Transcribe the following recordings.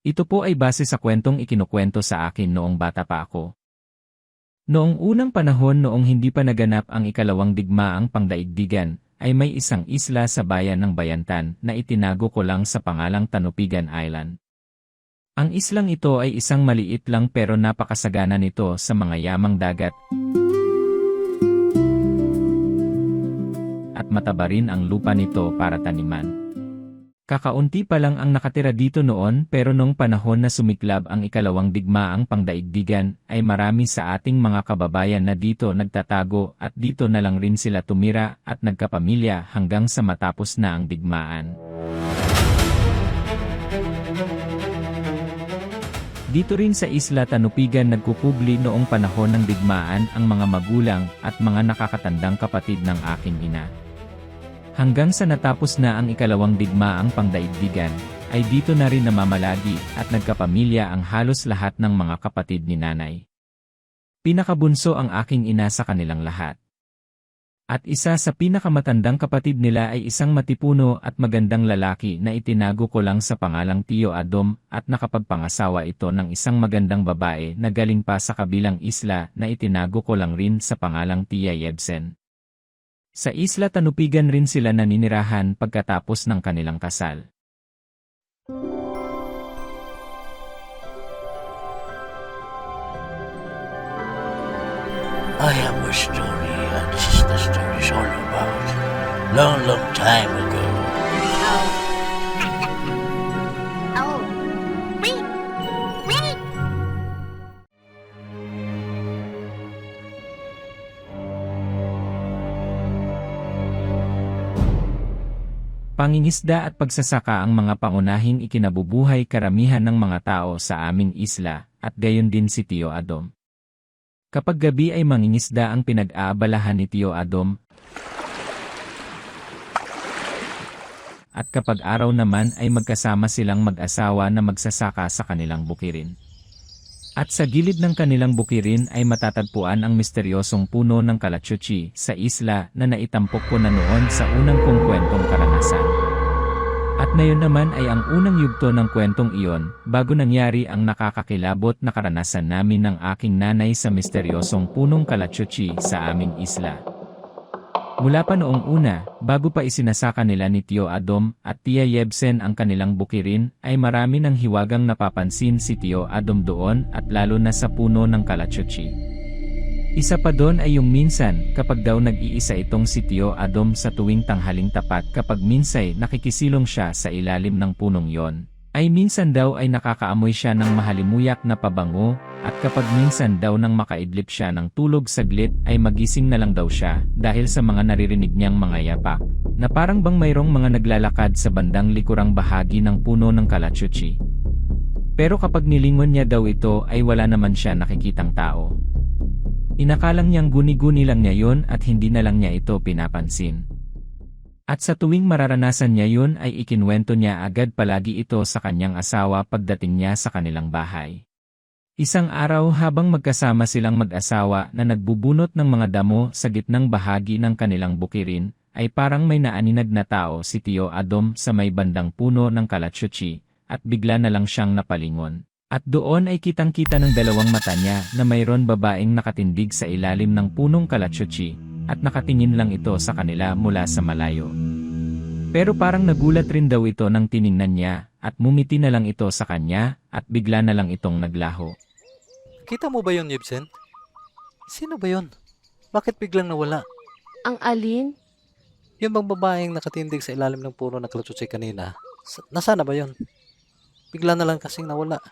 Ito po ay base sa kwentong ikinukwento sa akin noong bata pa ako. Noong unang panahon noong hindi pa naganap ang ikalawang digmaang pangdaigdigan, ay may isang isla sa bayan ng Bayantan na itinago ko lang sa pangalang Tanupigan Island. Ang islang ito ay isang maliit lang pero napakasagana nito sa mga yamang dagat. At mataba rin ang lupa nito para taniman. Kakaunti pa lang ang nakatira dito noon pero nung panahon na sumiklab ang ikalawang digmaang pangdaigdigan ay marami sa ating mga kababayan na dito nagtatago at dito na lang rin sila tumira at nagkapamilya hanggang sa matapos na ang digmaan. Dito rin sa Isla Tanupigan nagkukubli noong panahon ng digmaan ang mga magulang at mga nakakatandang kapatid ng aking ina. Hanggang sa natapos na ang ikalawang digmaang pangdaigdigan, ay dito na rin namamalagi at nagkapamilya ang halos lahat ng mga kapatid ni nanay. Pinakabunso ang aking ina sa kanilang lahat. At isa sa pinakamatandang kapatid nila ay isang matipuno at magandang lalaki na itinago ko lang sa pangalang Tio Adom at nakapagpangasawa ito ng isang magandang babae na galing pa sa kabilang isla na itinago ko lang rin sa pangalang Tia Yebsen. Sa Isla Tanupigan rin sila naninirahan pagkatapos ng kanilang kasal. I have a story, and this is the story is all about long time ago. Oh, wait, wait! Pangingisda at pagsasaka ang mga pangunahing ikinabubuhay karamihan ng mga tao sa aming isla, at gayon din si Tio Adom. Kapag gabi ay mangingisda ang pinag-aabalahan ni Tio Adom, at kapag araw naman ay magkasama silang mag-asawa na magsasaka sa kanilang bukirin. At sa gilid ng kanilang bukirin ay matatagpuan ang misteryosong puno ng Kalachuchi sa isla na naitampok ko na noon sa unang kong kwentong karanasan. At ngayon naman ay ang unang yugto ng kwentong iyon bago nangyari ang nakakakilabot na karanasan namin ng aking nanay sa misteryosong punong Kalachuchi sa aming isla. Mula pa noong una, bago pa isinasaka nila ni Tio Adom at Tia Yebsen ang kanilang bukirin, ay marami ng hiwagang napapansin si Tio Adom doon at lalo na sa puno ng Kalachuchi. Isa pa doon ay yung minsan, kapag daw nag-iisa itong si Tio Adom sa tuwing tanghaling tapat kapag minsay nakikisilong siya sa ilalim ng punong yon, ay minsan daw ay nakakaamoy siya ng mahalimuyak na pabango, at kapag minsan daw nang makaidlip siya ng tulog saglit ay magising na lang daw siya dahil sa mga naririnig niyang mga yapak, na parang bang mayroong mga naglalakad sa bandang likurang bahagi ng puno ng Kalachuchi. Pero kapag nilingon niya daw ito ay wala naman siya nakikitang tao. Inakalang niyang guni-guni lang niya yon at hindi na lang niya ito pinapansin. At sa tuwing mararanasan niya yun ay ikinwento niya agad palagi ito sa kanyang asawa pagdating niya sa kanilang bahay. Isang araw habang magkasama silang mag-asawa na nagbubunot ng mga damo sa gitnang bahagi ng kanilang bukirin, ay parang may naaninag na tao si Tio Adom sa may bandang puno ng Kalachuchi, at bigla na lang siyang napalingon. At doon ay kitang-kita ng dalawang mata niya na mayroon babaeng nakatindig sa ilalim ng punong Kalachuchi, at nakatingin lang ito sa kanila mula sa malayo. Pero parang nagulat rin daw ito nang tiningnan niya, at mumiti na lang ito sa kanya, at bigla na lang itong naglaho. Kita mo ba yun, Yebsen? Sino ba yun? Bakit biglang nawala? Ang alin? Yung bang babaeng nakatindig sa ilalim ng puno ng Kalachuchi kanina? Nasaan na ba yun? Bigla na lang kasing nawala.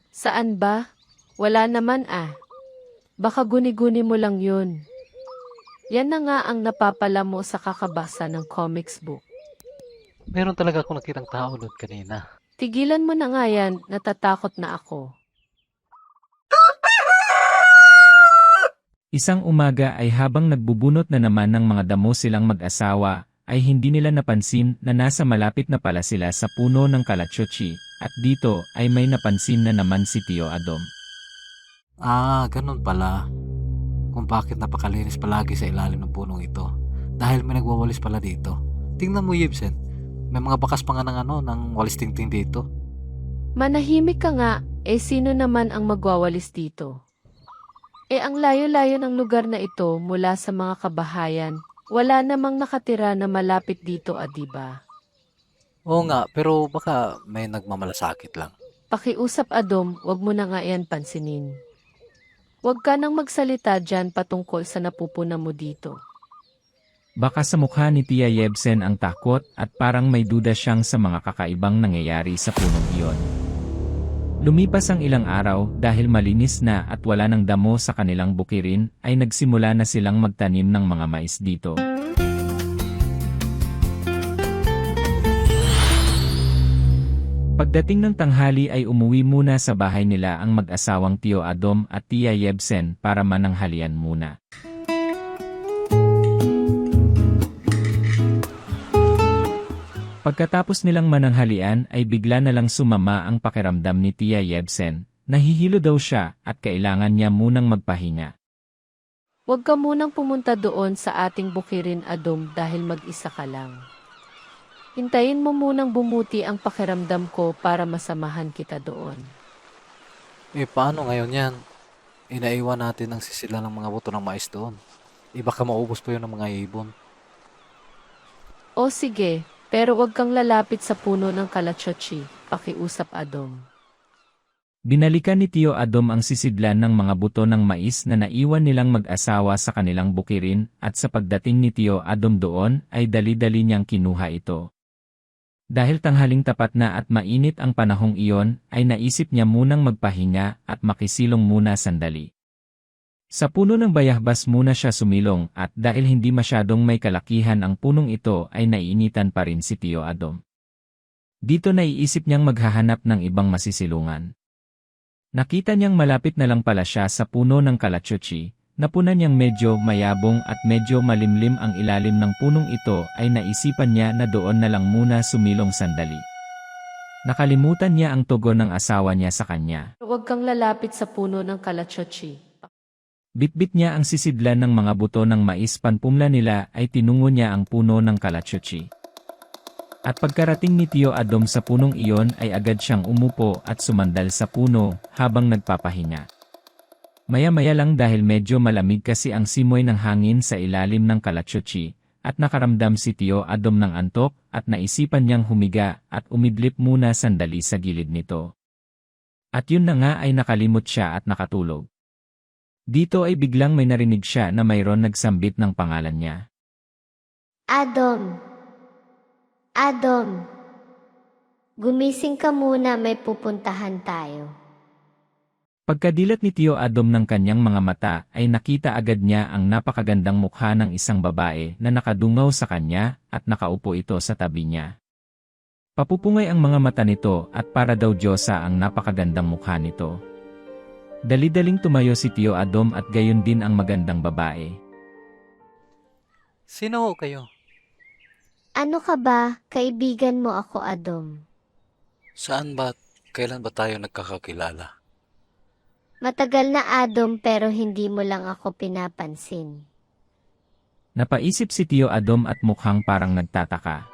Saan ba? Wala naman ah. Baka guni-guni mo lang yun. Yan na nga ang napapala mo sa kakabasa ng comics book. Meron talaga akong nakitang tao doon kanina. Tigilan mo na nga yan, natatakot na ako. Isang umaga ay habang nagbubunot na naman ng mga damo silang mag-asawa, ay hindi nila napansin na nasa malapit na pala sila sa puno ng Kalachuchi, at dito ay may napansin na naman si Tio Adom. Ganun pala. Kung bakit napakalinis palagi sa ilalim ng punong ito. Dahil may nagwawalis pala dito. Tingnan mo, Yebsen. May mga bakas pa nga ng walis tingting dito. Manahimik ka nga, sino naman ang magwawalis dito? Ang layo-layo ng lugar na ito mula sa mga kabahayan, wala namang nakatira na malapit dito, diba? Oo nga, pero baka may nagmamalasakit lang. Pakiusap Adom, wag mo na nga yan pansinin. Huwag ka nang magsalita dyan patungkol sa napupuna mo dito. Baka sa mukha ni Tia Yebsen ang takot at parang may duda siyang sa mga kakaibang nangyayari sa punong iyon. Lumipas ang ilang araw dahil malinis na at wala ng damo sa kanilang bukirin ay nagsimula na silang magtanim ng mga mais dito. Pagdating ng tanghali ay umuwi muna sa bahay nila ang mag-asawang Tio Adom at Tia Yebsen para mananghalian muna. Pagkatapos nilang mananghalian ay bigla na lang sumama ang pakiramdam ni Tia Yebsen. Nahihilo daw siya at kailangan niya munang magpahinga. Huwag ka munang pumunta doon sa ating bukirin Adom dahil mag-isa ka lang. Hintayin mo munang bumuti ang pakiramdam ko para masamahan kita doon. Paano ngayon yan? Inaiwan natin ang sisila ng mga buto ng mais doon. Baka maubos pa yun ng mga ibon. O sige, pero huwag kang lalapit sa puno ng kalachochi, pakiusap Adom. Binalikan ni Tio Adom ang sisidlan ng mga buto ng mais na naiwan nilang mag-asawa sa kanilang bukirin at sa pagdating ni Tio Adom doon ay dali-dali niyang kinuha ito. Dahil tanghaling tapat na at mainit ang panahong iyon, ay naisip niya munang magpahinga at makisilong muna sandali. Sa puno ng bayahbas muna siya sumilong at dahil hindi masyadong may kalakihan ang punong ito ay naiinitan pa rin si Tio Adom. Dito naiisip niyang maghahanap ng ibang masisilungan. Nakita niyang malapit na lang pala siya sa puno ng kalachochi. Napunan niyang medyo mayabong at medyo malimlim ang ilalim ng punong ito ay naisipan niya na doon na lang muna sumilong sandali. Nakalimutan niya ang tugon ng asawa niya sa kanya. Huwag kang lalapit sa puno ng kalachochi. Bitbit niya ang sisidlan ng mga buto ng mais panpumla nila ay tinungo niya ang puno ng kalachochi. At pagkarating ni Tio Adom sa punong iyon ay agad siyang umupo at sumandal sa puno habang nagpapahinga. Maya-maya lang dahil medyo malamig kasi ang simoy ng hangin sa ilalim ng kalachochi at nakaramdam si Tio Adom ng antok at naisipan niyang humiga at umidlip muna sandali sa gilid nito. At yun na nga ay nakalimot siya at nakatulog. Dito ay biglang may narinig siya na mayroon nagsambit ng pangalan niya. Adom. Adom. Gumising ka muna, may pupuntahan tayo. Pagkadilat ni Tio Adom ng kanyang mga mata ay nakita agad niya ang napakagandang mukha ng isang babae na nakadungaw sa kanya at nakaupo ito sa tabi niya. Papupungay ang mga mata nito at para daw Diyosa ang napakagandang mukha nito. Dali-daling tumayo si Tio Adom at gayon din ang magandang babae. Sino ho kayo? Ano ka ba? Kaibigan mo ako, Adom. Saan ba? Kailan ba tayo nagkakakilala? Matagal na, Adom, pero hindi mo lang ako pinapansin. Napaisip si Tio Adom at mukhang parang nagtataka.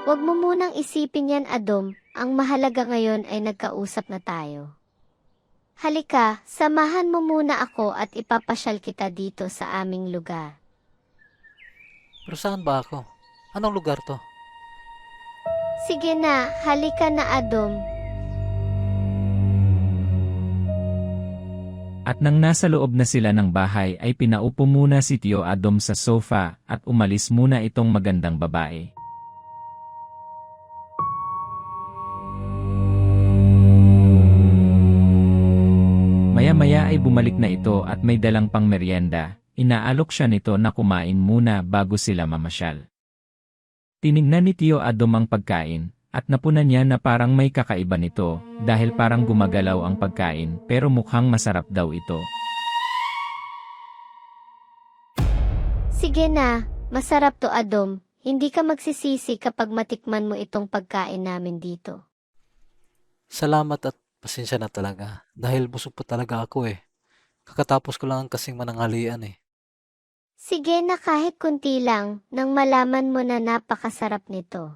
Huwag mo munang isipin yan, Adom. Ang mahalaga ngayon ay nagkausap na tayo. Halika, samahan mo muna ako at ipapasyal kita dito sa aming lugar. Pero saan ba ako? Anong lugar to? Sige na, halika na, Adom. At nang nasa loob na sila ng bahay ay pinaupo muna si Tio Adom sa sofa at umalis muna itong magandang babae. Maya-maya ay bumalik na ito at may dalang pang merienda. Inaalok siya nito na kumain muna bago sila mamasyal. Tinignan ni Tio Adom ang pagkain at napunan niya na parang may kakaiba nito dahil parang gumagalaw ang pagkain pero mukhang masarap daw ito. Sige na, masarap to, Adom. Hindi ka magsisisi kapag matikman mo itong pagkain namin dito. Salamat at pasensya na talaga. Dahil busog pa talaga ako eh. Kakatapos ko lang kasing mananghalian eh. Sige na kahit kunti lang, nang malaman mo na napakasarap nito.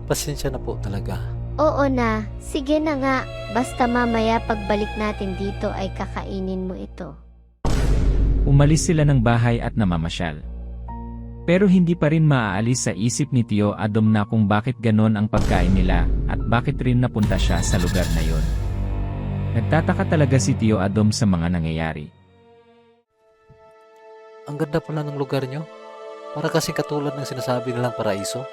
Pasensya na po talaga. Oo na, sige na nga. Basta mamaya pagbalik natin dito ay kakainin mo ito. Umalis sila ng bahay at namamasyal. Pero hindi pa rin maaalis sa isip ni Tio Adom na kung bakit ganon ang pagkain nila at bakit rin napunta siya sa lugar na yon. Nagtataka talaga si Tio Adom sa mga nangyayari. Ang ganda pala ng lugar nyo. Para kasing katulad ng sinasabi nilang paraiso.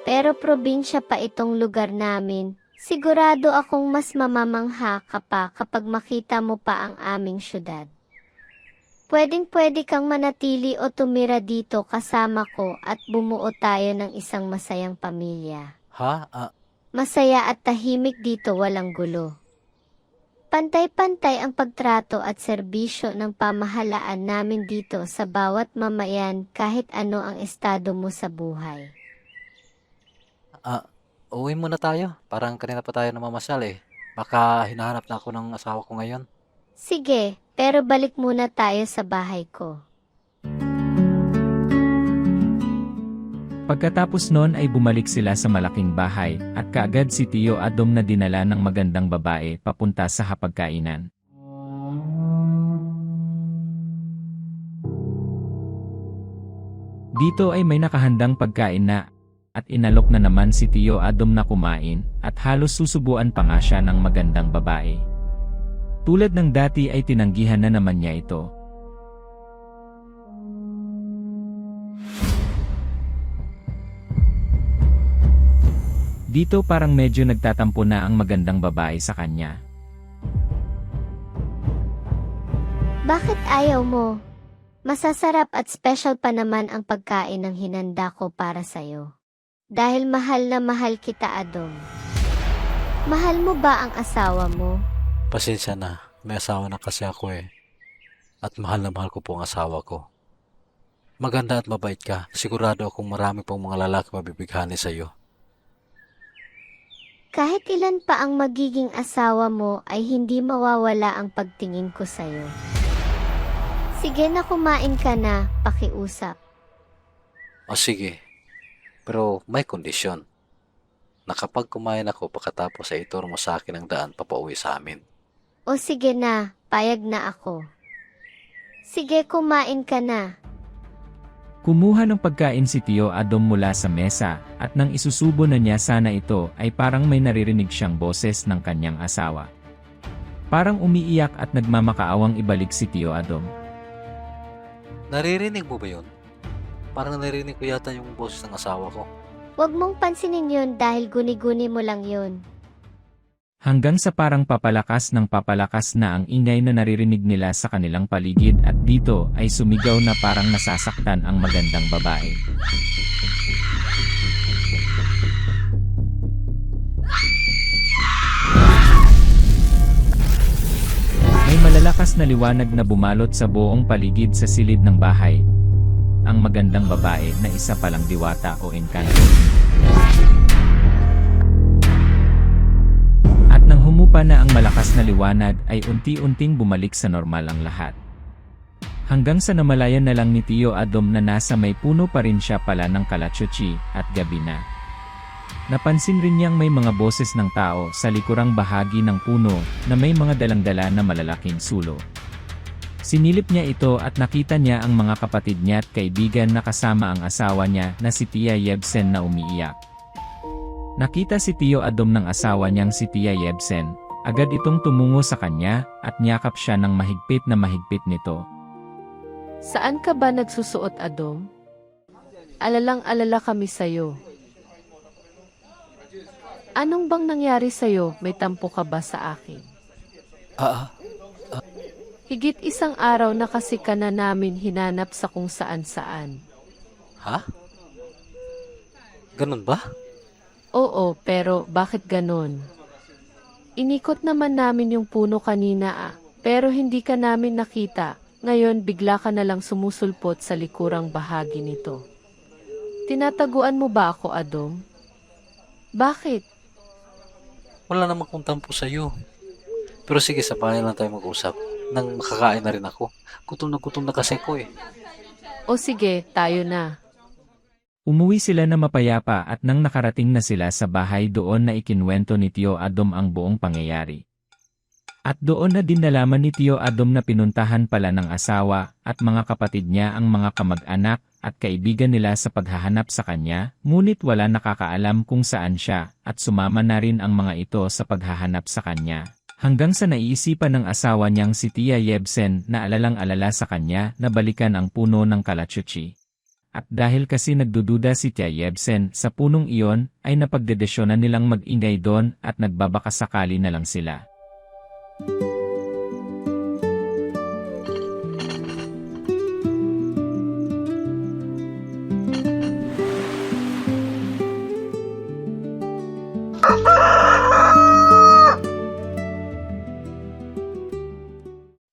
Pero probinsya pa itong lugar namin. Sigurado akong mas mamamangha ka pa kapag makita mo pa ang aming syudad. Pwedeng-pwede kang manatili o tumira dito kasama ko at bumuo tayo ng isang masayang pamilya. Ha? Masaya at tahimik dito, walang gulo. Pantay-pantay ang pagtrato at serbisyo ng pamahalaan namin dito sa bawat mamayan kahit ano ang estado mo sa buhay. Uwi muna tayo. Parang kanina pa tayo namamasyal eh. Baka hinahanap na ako ng asawa ko ngayon. Sige, pero balik muna tayo sa bahay ko. Pagkatapos noon ay bumalik sila sa malaking bahay at kaagad si Tio Adom na dinala ng magandang babae papunta sa hapagkainan. Dito ay may nakahandang pagkain na at inalok na naman si Tio Adom na kumain at halos susubuan pa nga siya ng magandang babae. Tulad ng dati ay tinanggihan na naman niya ito. Dito parang medyo nagtatampo na ang magandang babae sa kanya. Bakit ayaw mo? Masasarap at special pa naman ang pagkain ng hinanda ko para sa'yo. Dahil mahal na mahal kita, Adom. Mahal mo ba ang asawa mo? Pasensya na. May asawa na kasi ako eh. At mahal na mahal ko po ang asawa ko. Maganda at mabait ka. Sigurado akong marami pong mga lalaki mabibighani sa iyo. Kahit ilan pa ang magiging asawa mo ay hindi mawawala ang pagtingin ko sa'yo. Sige na, kumain ka na, pakiusap. O sige. Pero may kondisyon. Na kapag kumain ako pagkatapos ay ituro mo sa akin ang daan papauwi sa amin. O sige na, payag na ako. Sige, kumain ka na. Kumuha ng pagkain si Tio Adom mula sa mesa at nang isusubo na niya sana ito ay parang may naririnig siyang boses ng kanyang asawa. Parang umiiyak at nagmamakaawang ibalik si Tio Adom. Naririnig mo ba yun? Parang naririnig ko yata yung boses ng asawa ko. Huwag mong pansinin yun dahil guni-guni mo lang yun. Hanggang sa parang papalakas na ang ingay na naririnig nila sa kanilang paligid at dito ay sumigaw na parang nasasaktan ang magandang babae. May malalakas na liwanag na bumalot sa buong paligid sa silid ng bahay. Ang magandang babae na isa palang diwata o engkanto. At nang humupa na ang malakas na liwanag ay unti-unting bumalik sa normal ang lahat. Hanggang sa namalayan na lang ni Tio Adom na nasa may puno pa rin siya pala ng Kalachuchi at gabi na. Napansin rin niyang may mga boses ng tao sa likurang bahagi ng puno na may mga dalang-dala na malalaking sulo. Sinilip niya ito at nakita niya ang mga kapatid niya at kaibigan na kasama ang asawa niya na si Tia Yebsen na umiiyak. Nakita si Tio Adom ng asawa niyang si Tia Yebsen, agad itong tumungo sa kanya at niyakap siya ng mahigpit nito. Saan ka ba nagsusuot, Adom? Alalang-alala kami sa'yo. Anong bang nangyari sa'yo? May tampo ka ba sa akin? Higit isang araw na kasi ka na namin hinanap sa kung saan-saan. Ha? Ganun ba? Oo, pero bakit ganon? Inikot naman namin yung puno kanina pero hindi ka namin nakita. Ngayon bigla ka na lang sumusulpot sa likurang bahagi nito. Tinataguan mo ba ako, Adom? Bakit? Wala namang kung tampo sa'yo. Pero sige, sa bahay lang tayo mag-usap. Nang makakain na rin ako. Gutom na kasi ko eh. O sige, tayo na. Umuwi sila na mapayapa at nang nakarating na sila sa bahay doon na ikinwento ni Tio Adom ang buong pangyayari. At doon na din nalaman ni Tio Adom na pinuntahan pala ng asawa at mga kapatid niya ang mga kamag-anak at kaibigan nila sa paghahanap sa kanya, ngunit wala nakakaalam kung saan siya at sumama na rin ang mga ito sa paghahanap sa kanya. Hanggang sa naiisipan ng asawa niyang si Tia Yebsen na alalang-alala sa kanya na balikan ang puno ng kalachuchi. At dahil kasi nagdududa si Tia Yebsen sa punong iyon, ay napagdedesyonan nilang mag-ingay doon at nagbabakasakali na lang sila.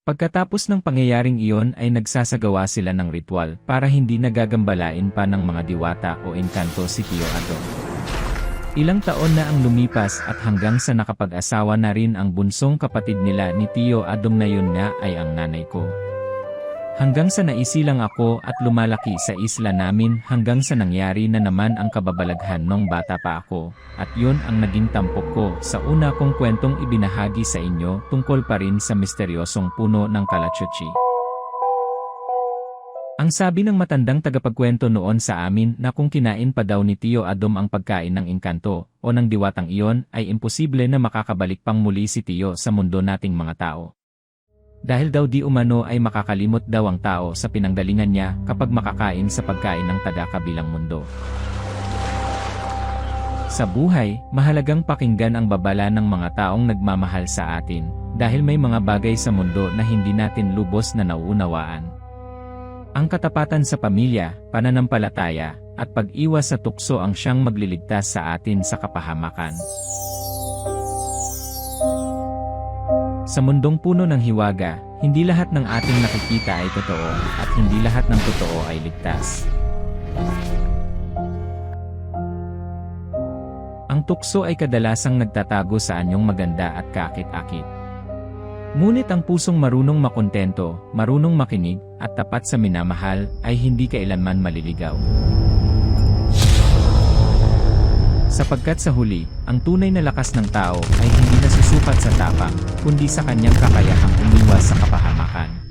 Pagkatapos ng pangyayaring iyon ay nagsasagawa sila ng ritual para hindi nagagambalain pa ng mga diwata o engkanto si Tio Adom. Ilang taon na ang lumipas at hanggang sa nakapag-asawa na rin ang bunsong kapatid nila ni Tio Adom na yun nga ay ang nanay ko. Hanggang sa naisilang ako at lumalaki sa isla namin hanggang sa nangyari na naman ang kababalaghan nung bata pa ako, at yun ang naging tampok ko sa una kong kwentong ibinahagi sa inyo tungkol pa rin sa misteryosong puno ng kalachuchi. Ang sabi ng matandang tagapagkwento noon sa amin na kung kinain pa daw ni Tio Adom ang pagkain ng engkanto o ng diwatang iyon ay imposible na makakabalik pang muli si Tio sa mundo nating mga tao. Dahil daw di umano ay makakalimot daw ang tao sa pinanggalingan niya kapag makakain sa pagkain ng taga-kabilang mundo. Sa buhay, mahalagang pakinggan ang babala ng mga taong nagmamahal sa atin, dahil may mga bagay sa mundo na hindi natin lubos na nauunawaan. Ang katapatan sa pamilya, pananampalataya, at pag-iwas sa tukso ang siyang magliligtas sa atin sa kapahamakan. Sa mundong puno ng hiwaga, hindi lahat ng ating nakikita ay totoo, at hindi lahat ng totoo ay ligtas. Ang tukso ay kadalasang nagtatago sa anyong maganda at kaakit-akit. Ngunit ang pusong marunong makontento, marunong makinig, at tapat sa minamahal, ay hindi kailanman maliligaw. Sapagkat sa huli, ang tunay na lakas ng tao ay hindi nasusukat sa tapang, kundi sa kanyang kakayahang umiwas sa kapahamakan.